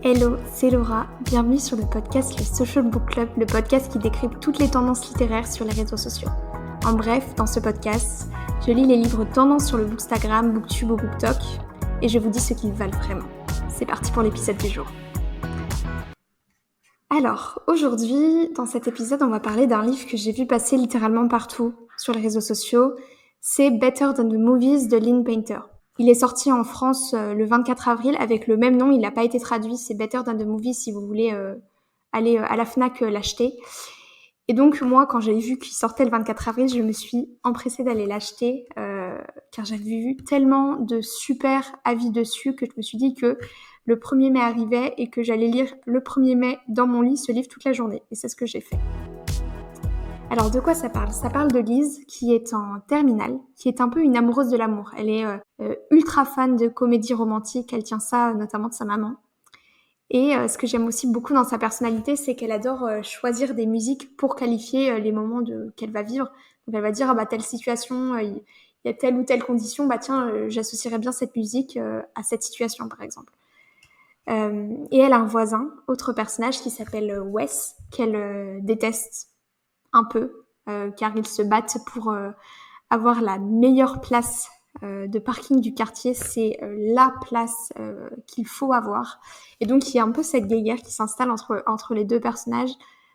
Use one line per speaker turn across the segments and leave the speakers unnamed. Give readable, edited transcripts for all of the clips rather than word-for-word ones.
Hello, c'est Laura, bienvenue sur le podcast Le Social Book Club, le podcast qui décrypte toutes les tendances littéraires sur les réseaux sociaux. En bref, dans ce podcast, je lis les livres tendances sur le Bookstagram, Booktube ou BookTok et je vous dis ce qu'ils valent vraiment. C'est parti pour l'épisode du jour. Alors, aujourd'hui, dans cet épisode, on va parler d'un livre que j'ai vu passer littéralement partout sur les réseaux sociaux. C'est Better Than the Movies de Lynn Painter. Il est sorti en France le 24 avril avec le même nom, il n'a pas été traduit, c'est Better Than the Movies si vous voulez aller à la Fnac l'acheter. Et donc moi, quand j'ai vu qu'il sortait le 24 avril, je me suis empressée d'aller l'acheter car j'avais vu tellement de super avis dessus que je me suis dit que le 1er mai arrivait et que j'allais lire le 1er mai dans mon lit ce livre toute la journée. Et c'est ce que j'ai fait. Alors de quoi ça parle ? Ça parle de Lise qui est en terminale, qui est un peu une amoureuse de l'amour. Elle est ultra fan de comédie romantique, elle tient ça notamment de sa maman. Et ce que j'aime aussi beaucoup dans sa personnalité, c'est qu'elle adore choisir des musiques pour qualifier les moments qu'elle va vivre. Donc elle va dire, telle situation, il y a telle ou telle condition, j'associerais bien cette musique à cette situation par exemple. Et elle a un voisin, autre personnage qui s'appelle Wes, qu'elle déteste un peu, car ils se battent pour avoir la meilleure place de parking du quartier. C'est la place qu'il faut avoir. Et donc, il y a un peu cette guéguerre qui s'installe entre les deux personnages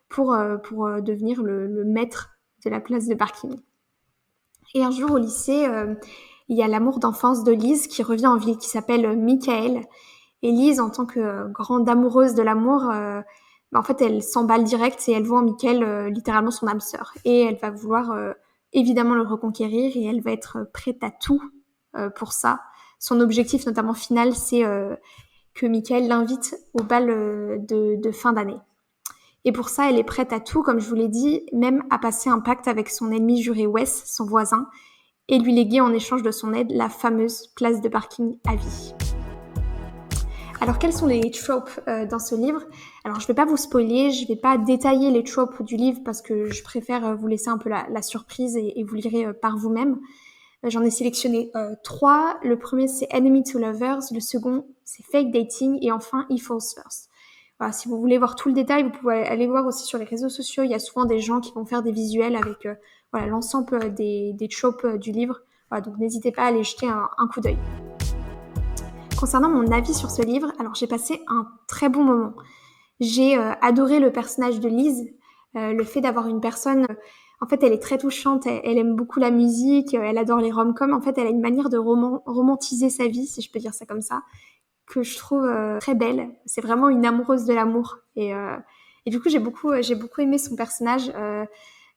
pour devenir le maître de la place de parking. Et un jour, au lycée, il y a l'amour d'enfance de Lise qui revient en ville, qui s'appelle Michael. Et Lise, en tant que grande amoureuse de l'amour, en fait, elle s'emballe direct et elle voit en Michael littéralement son âme sœur. Et elle va vouloir évidemment le reconquérir et elle va être prête à tout pour ça. Son objectif, notamment final, c'est que Michael l'invite au bal de fin d'année. Et pour ça, elle est prête à tout, comme je vous l'ai dit, même à passer un pacte avec son ennemi juré Wes, son voisin, et lui léguer en échange de son aide la fameuse place de parking à vie. Alors, quels sont les tropes dans ce livre ? Alors, je ne vais pas vous spoiler, je ne vais pas détailler les tropes du livre parce que je préfère vous laisser un peu la surprise et vous lirez par vous-même. J'en ai sélectionné 3. Le premier, c'est Enemy to Lovers. Le second, c'est Fake Dating. Et enfin, He Falls First. Voilà, si vous voulez voir tout le détail, vous pouvez aller voir aussi sur les réseaux sociaux. Il y a souvent des gens qui vont faire des visuels avec l'ensemble des tropes du livre. Voilà, donc n'hésitez pas à aller jeter un coup d'œil. Concernant mon avis sur ce livre, alors j'ai passé un très bon moment. J'ai adoré le personnage de Lise, le fait d'avoir une personne... en fait, elle est très touchante, elle aime beaucoup la musique, elle adore les rom-coms. En fait, elle a une manière de romantiser sa vie, si je peux dire ça comme ça, que je trouve très belle. C'est vraiment une amoureuse de l'amour. Et du coup, j'ai beaucoup aimé son personnage.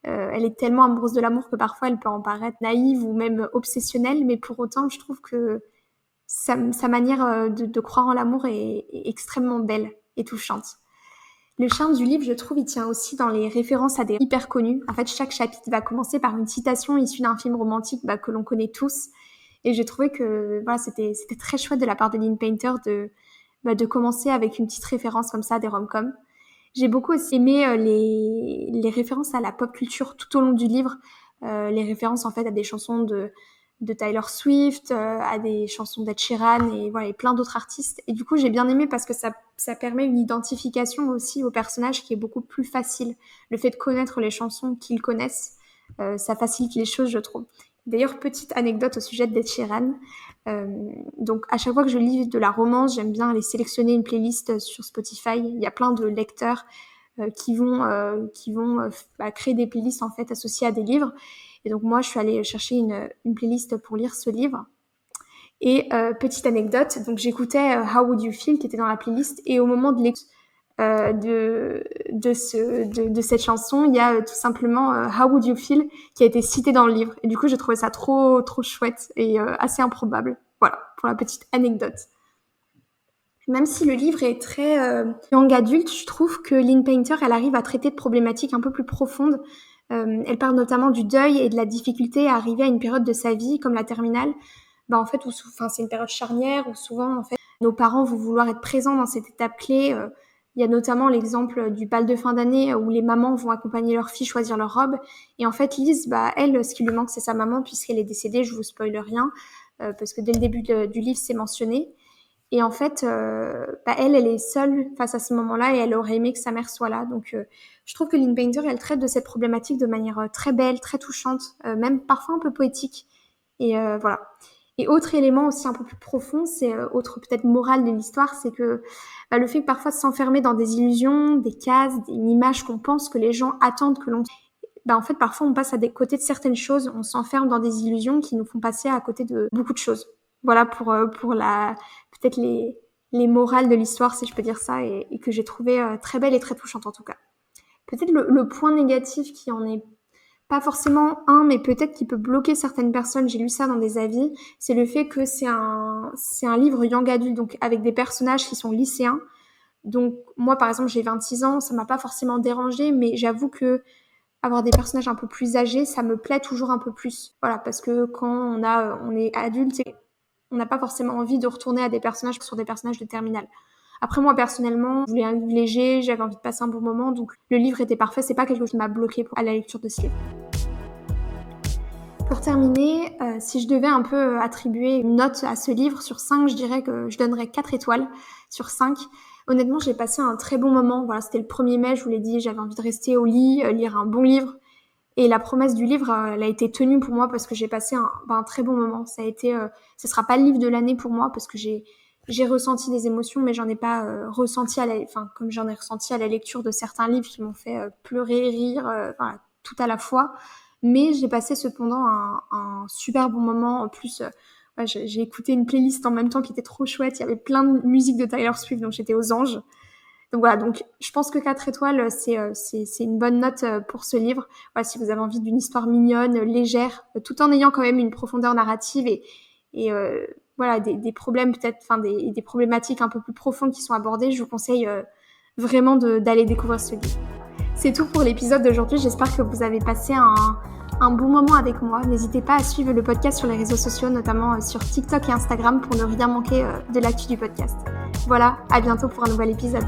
Elle est tellement amoureuse de l'amour que parfois, elle peut en paraître naïve ou même obsessionnelle. Mais pour autant, je trouve que sa manière de croire en l'amour est extrêmement belle et touchante. Le charme du livre, je trouve, il tient aussi dans les références à des hyper connus. En fait, chaque chapitre va commencer par une citation issue d'un film romantique que l'on connaît tous. Et j'ai trouvé que c'était très chouette de la part de Lynn Painter de commencer avec une petite référence comme ça des rom-coms. J'ai beaucoup aussi aimé les références à la pop culture tout au long du livre. Les références en fait à des chansons de Taylor Swift, à des chansons d'Ed Sheeran et plein d'autres artistes. Et du coup, j'ai bien aimé parce que ça permet une identification aussi au personnage qui est beaucoup plus facile. Le fait de connaître les chansons qu'ils connaissent, ça facilite les choses, je trouve. D'ailleurs, petite anecdote au sujet d'Ed Sheeran. Donc, à chaque fois que je lis de la romance, j'aime bien aller sélectionner une playlist sur Spotify. Il y a plein de lecteurs qui vont créer des playlists en fait associées à des livres. Et donc moi, je suis allée chercher une playlist pour lire ce livre. Et petite anecdote, donc j'écoutais How Would You Feel qui était dans la playlist. Et au moment de l'écoute de cette chanson, il y a tout simplement How Would You Feel qui a été cité dans le livre. Et du coup, j'ai trouvé ça trop chouette et assez improbable. Voilà, pour la petite anecdote. Même si le livre est très young adulte, je trouve que Lynn Painter, elle arrive à traiter de problématiques un peu plus profondes. Elle parle notamment du deuil et de la difficulté à arriver à une période de sa vie, comme la terminale, en fait, c'est une période charnière où souvent, en fait, nos parents vont vouloir être présents dans cette étape clé. Il y a notamment l'exemple du bal de fin d'année où les mamans vont accompagner leurs filles choisir leur robe. Et en fait, Lise, elle, ce qui lui manque, c'est sa maman puisqu'elle est décédée. Je vous spoile rien parce que dès le début du livre, c'est mentionné. Et en fait, elle est seule face à ce moment-là et elle aurait aimé que sa mère soit là. Donc, je trouve que Lynn Painter, elle traite de cette problématique de manière très belle, très touchante, même parfois un peu poétique. Et voilà. Et autre élément aussi un peu plus profond, c'est autre peut-être morale de l'histoire, c'est que le fait que parfois s'enfermer dans des illusions, des cases, une image qu'on pense que les gens attendent que l'on... en fait, parfois on passe à des côtés de certaines choses, on s'enferme dans des illusions qui nous font passer à côté de beaucoup de choses. Voilà pour la peut-être les morales de l'histoire, si je peux dire ça, et que j'ai trouvé très belle et très touchante en tout cas. Peut-être le point négatif qui en est pas forcément un, mais peut-être qui peut bloquer certaines personnes, j'ai lu ça dans des avis, c'est le fait que c'est un livre young adulte, donc avec des personnages qui sont lycéens. Donc moi par exemple j'ai 26 ans, ça m'a pas forcément dérangée, mais j'avoue que avoir des personnages un peu plus âgés, ça me plaît toujours un peu plus. Voilà, parce que quand on est adulte, on n'a pas forcément envie de retourner à des personnages sur des personnages de terminale. Après moi personnellement, je voulais un livre léger, j'avais envie de passer un bon moment, donc le livre était parfait, c'est pas quelque chose qui m'a bloqué à la lecture de ce livre. Pour terminer, si je devais un peu attribuer une note à ce livre sur 5, je dirais que je donnerais 4 étoiles sur 5. Honnêtement, j'ai passé un très bon moment. Voilà, c'était le 1er mai, je vous l'ai dit, j'avais envie de rester au lit, lire un bon livre. Et la promesse du livre, elle a été tenue pour moi parce que j'ai passé un très bon moment. Ça a été, ce sera pas le livre de l'année pour moi parce que j'ai ressenti des émotions, mais j'en ai pas ressenti comme j'en ai ressenti à la lecture de certains livres qui m'ont fait pleurer, rire, tout à la fois. Mais j'ai passé cependant un super bon moment. En plus, j'ai écouté une playlist en même temps qui était trop chouette. Il y avait plein de musique de Taylor Swift, donc j'étais aux anges. Donc voilà, donc je pense que 4 étoiles, c'est une bonne note pour ce livre. Voilà, si vous avez envie d'une histoire mignonne, légère, tout en ayant quand même une profondeur narrative et voilà, des problèmes peut-être, des problématiques un peu plus profondes qui sont abordées, je vous conseille vraiment d'aller découvrir ce livre. C'est tout pour l'épisode d'aujourd'hui. J'espère que vous avez passé un bon moment avec moi. N'hésitez pas à suivre le podcast sur les réseaux sociaux, notamment sur TikTok et Instagram pour ne rien manquer de l'actu du podcast. Voilà, à bientôt pour un nouvel épisode.